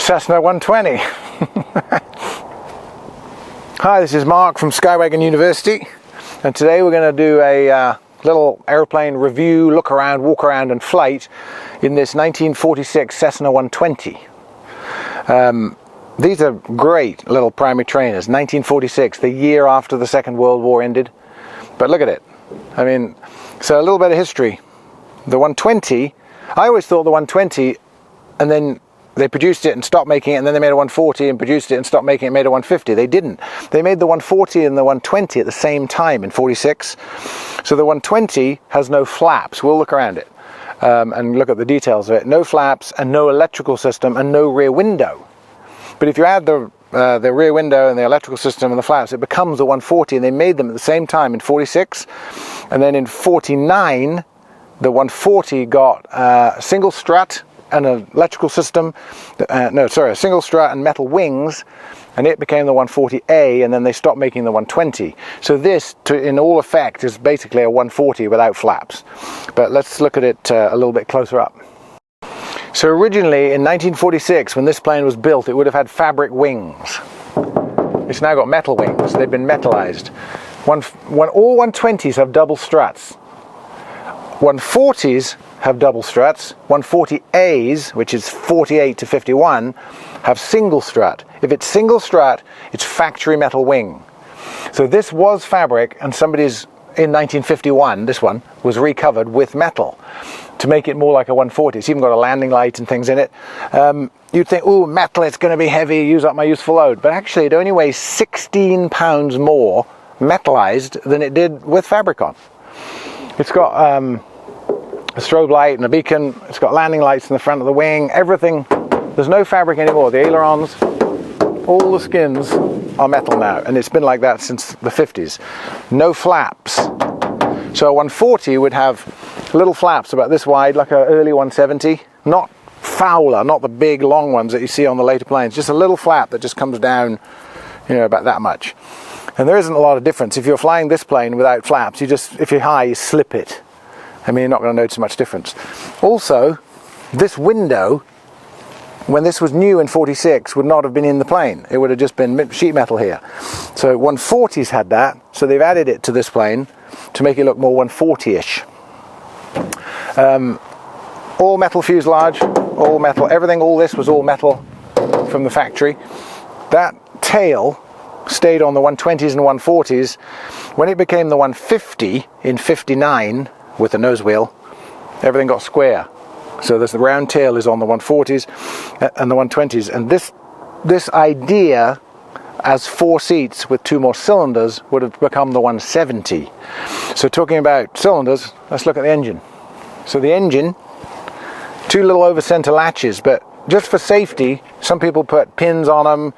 Cessna 120. Hi, this is Mark from Skywagon University, and today we're going to do a little aeroplane review, look around, walk around and flight in this 1946 Cessna 120. These are great little primary trainers. 1946, the year after the Second World War ended. But look at it. I mean, so a little bit of history. The 120, I always thought the 120, and then they produced it and stopped making it, and then they made a 140 and produced it and stopped making it and made a 150. They didn't. They made the 140 and the 120 at the same time in 46. So the 120 has no flaps. We'll look around it and look at the details of it. No flaps and no electrical system and no rear window. But if you add the rear window and the electrical system and the flaps, it becomes the 140, and they made them at the same time in 46. And then in 49, the 140 got a single strut and an electrical system, a single strut and metal wings, and it became the 140A, and then they stopped making the 120. So this, in all effect, is basically a 140 without flaps. But let's look at it a little bit closer up. So originally in 1946, when this plane was built, it would have had fabric wings. It's now got metal wings. They've been metallized. All 120s have double struts. 140s have double struts. 140As, which is 48 to 51, have single strut. If it's single strut, it's factory metal wing. So this was fabric, and somebody's in 1951, this one was recovered with metal to make it more like a 140. It's even got a landing light and things in it. You'd think, oh, metal, it's going to be heavy, use up my useful load. But actually it only weighs 16 pounds more metallized than it did with fabric on. It's got a strobe light and a beacon. It's got landing lights in the front of the wing, everything. There's no fabric anymore. The ailerons, all the skins are metal now, and it's been like that since the 50s. No flaps. So a 140 would have little flaps about this wide, like an early 170, not Fowler, not the big long ones that you see on the later planes, just a little flap that just comes down, you know, about that much. And there isn't a lot of difference. If you're flying this plane without flaps, if you're high, you slip it. I mean, you're not going to notice much difference. Also, this window, when this was new in 46, would not have been in the plane. It would have just been sheet metal here. So 140s had that, so they've added it to this plane to make it look more 140-ish. All metal fuselage, all metal, everything, all this was all metal from the factory. That tail stayed on the 120s and 140s. When it became the 150 in 59 with the nose wheel, everything got square. So the round tail is on the 140s and the 120s, and this idea as 4 seats with 2 more cylinders would have become the 170. So talking about cylinders, let's look at the engine. So the engine, 2 little over-center latches, but just for safety, some people put pins on them,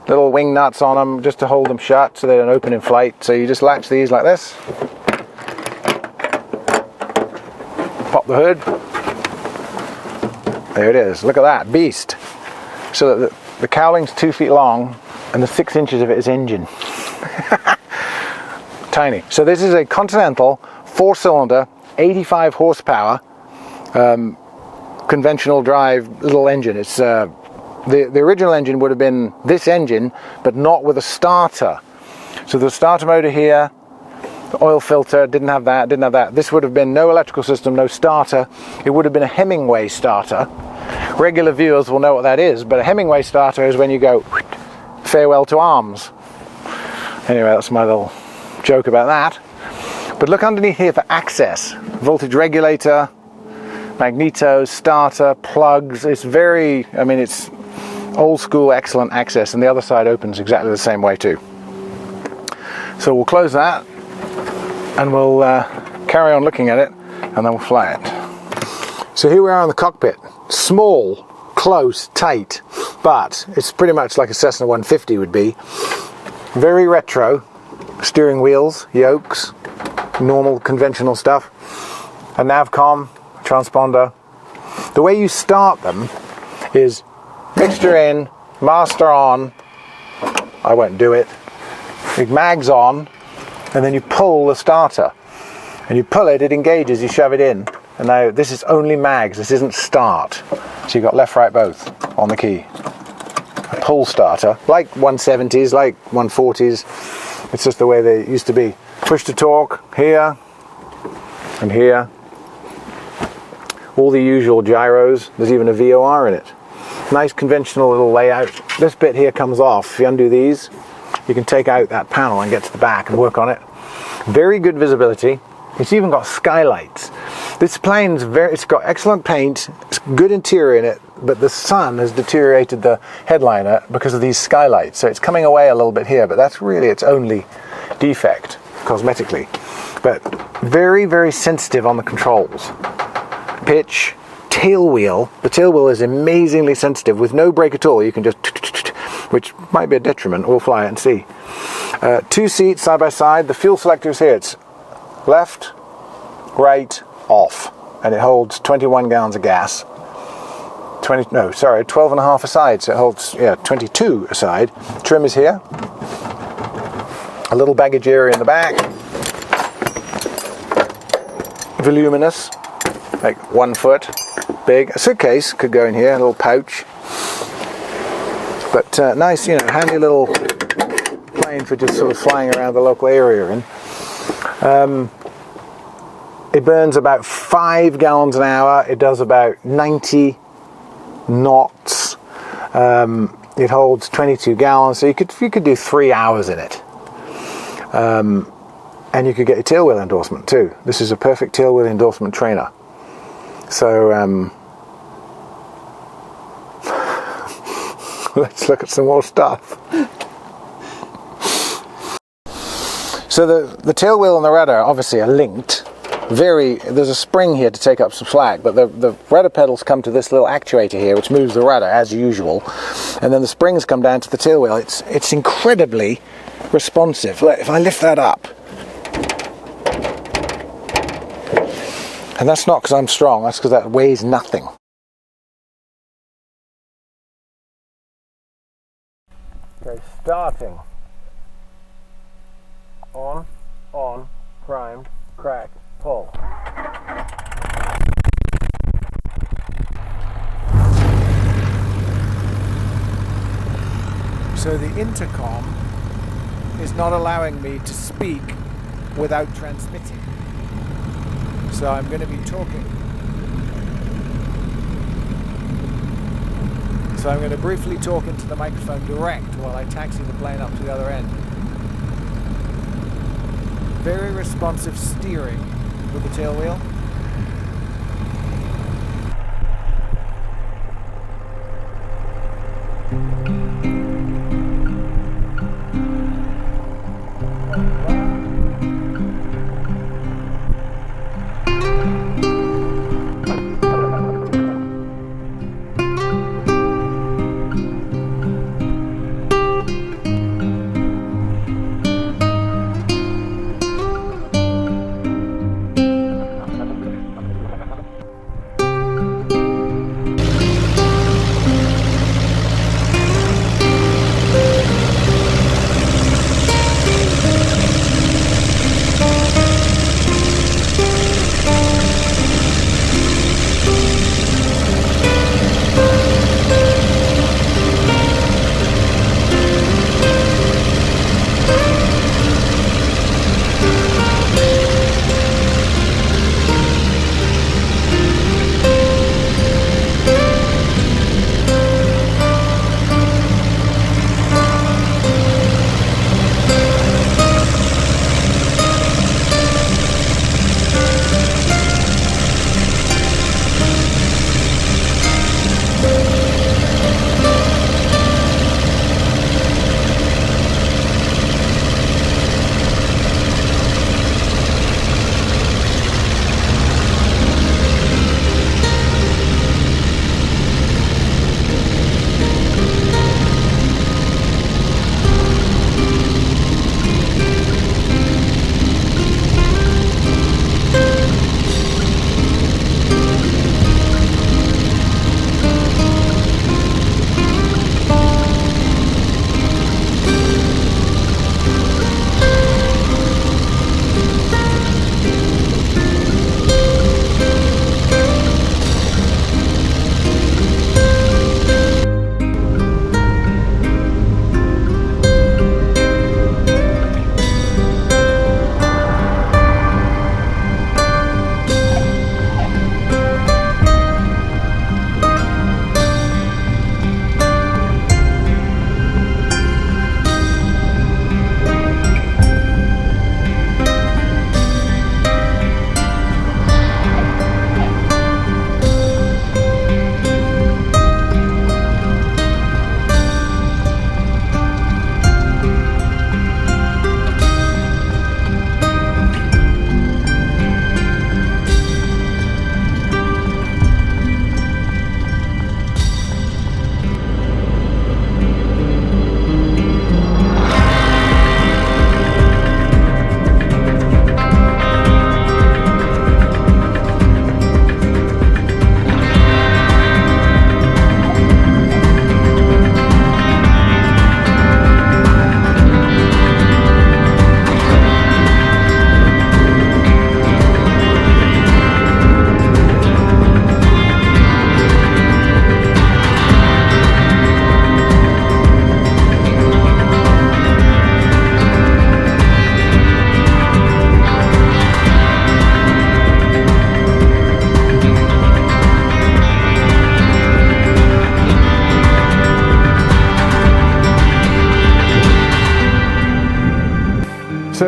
little wing nuts on them, just to hold them shut so they don't open in flight. So you just latch these like this, pop the hood. There it is. Look at that beast. So that the cowling's 2 feet long, and the 6 inches of it is engine. Tiny. So this is a Continental 4-cylinder, 85 horsepower, conventional drive little engine. It's the original engine would have been this engine, but not with a starter. So the starter motor here, the oil filter, didn't have that. This would have been no electrical system, no starter. It would have been a Hemingway starter. Regular viewers will know what that is, but a Hemingway starter is when you go farewell to arms. Anyway, that's my little joke about that. But look underneath here for access. Voltage regulator, magneto, starter, plugs. It's very, I mean, it's old school, excellent access, and the other side opens exactly the same way too. So we'll close that, and we'll carry on looking at it, and then we'll fly it. So here we are in the cockpit. Small, close, tight, but it's pretty much like a Cessna 150 would be. Very retro. Steering wheels, yokes, normal conventional stuff. A navcom, transponder. The way you start them is mixture in, master on. I won't do it. Big mags on, and then you pull the starter. And you pull it, it engages, you shove it in. And now this is only mags, this isn't start. So you've got left, right, both on the key. a pull starter, like 170s, like 140s. It's just the way they used to be. Push to torque here and here. All the usual gyros. There's even a VOR in it. Nice conventional little layout. This bit here comes off. If you undo these, you can take out that panel and get to the back and work on it. Very good visibility. It's even got skylights. This plane's it's got excellent paint, it's good interior in it, but the sun has deteriorated the headliner because of these skylights. So it's coming away a little bit here, but that's really its only defect, cosmetically. But very, very sensitive on the controls. Pitch, tail wheel. The tail wheel is amazingly sensitive with no brake at all. You can just, which might be a detriment. We'll fly it and see. 2 seats side by side. The fuel selector is here. It's left, right, off, and it holds 21 gallons of gas. 12 and a half aside, so it holds 22 aside. Trim is here. A little baggage area in the back. Voluminous, like 1 foot big. A suitcase could go in here, a little pouch. But nice, handy little plane for just sort of flying around the local area in. It burns about 5 gallons an hour. It does about 90 knots. It holds 22 gallons, so you could do 3 hours in it. And you could get a tail wheel endorsement too. This is a perfect tail wheel endorsement trainer. So let's look at some more stuff. So the tail wheel and the rudder obviously are linked. There's a spring here to take up some slack, but the rudder pedals come to this little actuator here, which moves the rudder as usual, and then the springs come down to the tail wheel. It's incredibly responsive. Look, if I lift that up, and that's not because I'm strong, that's because that weighs nothing. Okay, starting. On, prime, crack, pull. So the intercom is not allowing me to speak without transmitting. So I'm going to be talking. So I'm going to briefly talk into the microphone direct while I taxi the plane up to the other end. Very responsive steering with the tail wheel.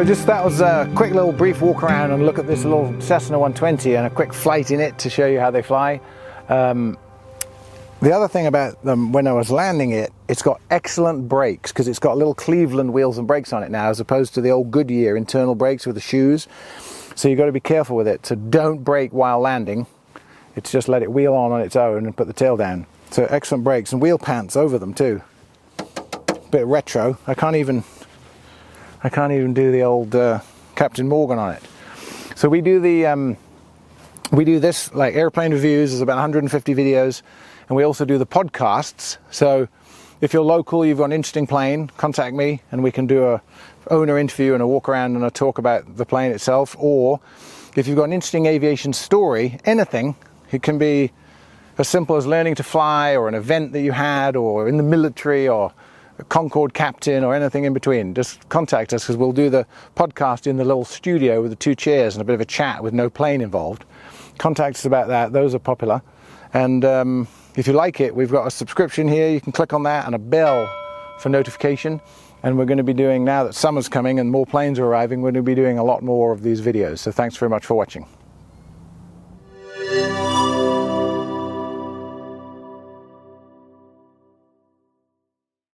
So just that was a quick little brief walk around and look at this little Cessna 120 and a quick flight in it to show you how they fly. The other thing about them, when I was landing it, it's got excellent brakes because it's got little Cleveland wheels and brakes on it now, as opposed to the old Goodyear internal brakes with the shoes. So you've got to be careful with it. So don't brake while landing. It's just let it wheel on its own and put the tail down. So excellent brakes and wheel pants over them too. Bit retro. I can't even do the old Captain Morgan on it. So we do this like airplane reviews. There's about 150 videos. And we also do the podcasts. So if you're local, you've got an interesting plane, contact me and we can do a owner interview and a walk around and a talk about the plane itself. Or if you've got an interesting aviation story, anything, it can be as simple as learning to fly or an event that you had or in the military or a Concorde captain or anything in between. Just contact us because we'll do the podcast in the little studio with the 2 chairs and a bit of a chat with no plane involved. Contact us about that. Those are popular. And if you like it, we've got a subscription here. You can click on that and a bell for notification. And we're going to be doing, now that summer's coming and more planes are arriving, we're going to be doing a lot more of these videos. So thanks very much for watching.